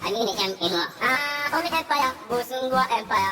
Aminu M Inuwa. Omi Empire, Busunguwa Empire.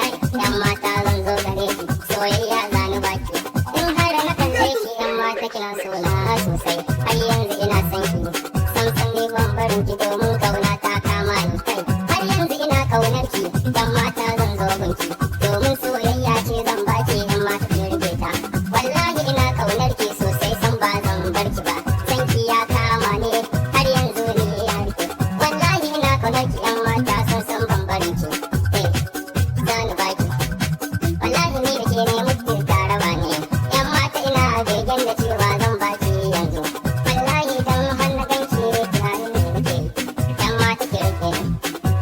Ai, yan mata zan zo gare ki, soyayya zani baki. In har na kalle ki yan mata kina sona sosai. Har yanzu ina son ki, sam ni ban barin ki domin kauna ta kama ni kai. Har yanzu ina kaunar ki, yan mata zan zo gunki. Domin soyayya ce zan baki yan mata ki rike ta. Wallahi ina kaunar ki sosai san ba zan bar ki ba. San ki ya kama ni, har yanzu ni ya rike. Wallahi ina kaunar ki yan mata san ban barin ki. Zani baki. Wallahi ni da ke ne muke tare ba ne. Yan mata ina begen da cewa zan baki yanzu. Wallahi dan har na ganki tunani ne nake. Yan mata ki rike ni.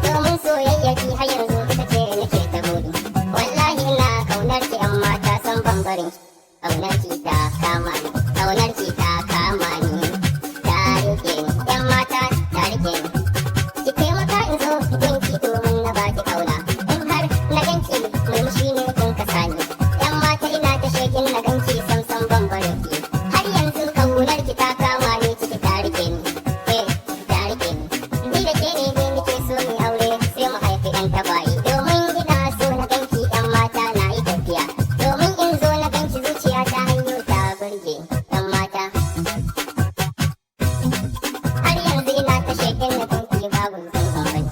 Domin soyayya ki har yanzu ita ce nake ta buri. Wallahi ina kaunar ki yan mata san ban barin ki. Kaunar ki ta kama ni. Kaunar ki ta kama ni. Ta rike ni. Yan mata ta rike ni. Ki taimaka in zo gunki domin na baki kauna. In har na ganki murmushi ne kun kasa ni. Yan mata ina ta shekin na ganki sam ban barin ki. Har yanzu kaunar ki ta kama ni ciki ta rike ni. Ta rike ni. Ni da ke ne dai nake so ni aure sai mu haifi ɗan tagwaye. Domin ina so na ganki yan mata na yi tafiya. Domin in zo na ganki zuciya ta hanyo ta burge yan mata. Har yanzu ina ta shekin na ganki babu zan bari.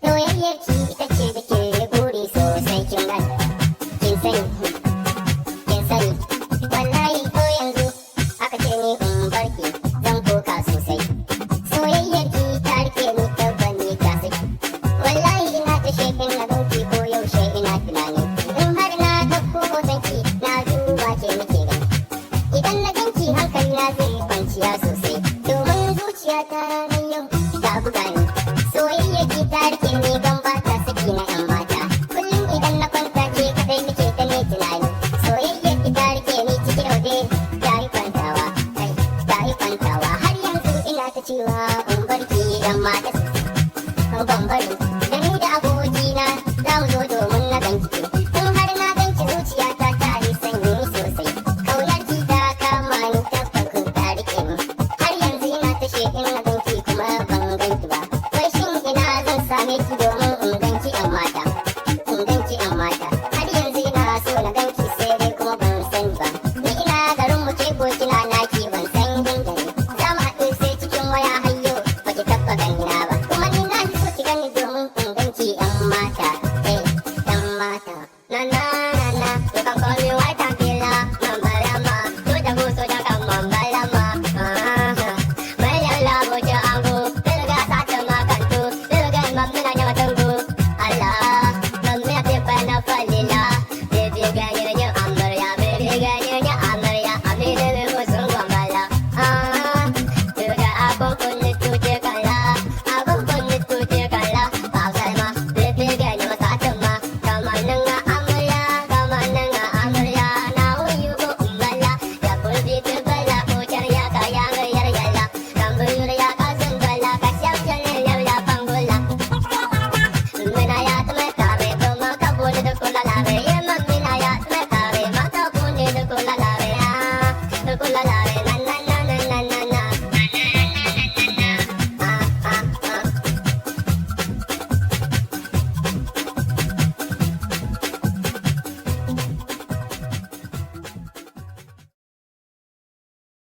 Soyayyar ki ita ce da ke buri sosai kin gani. Kin sani, kin sani. Wallahi ko yanzu aka ce ni in barki zan koka sosai. Soyayyar ki ta rike ni tabban ni ta saki. Wallahi ina ta shekin na ganki ko yaushe ina tunani. In har na dauko hoton ki na duba ke nake gani. Idan na ganki hankali na zai kwanciya sosai. Domin zuciya ta ranar yau ta buga ni. Soyayyar ki ta rike ni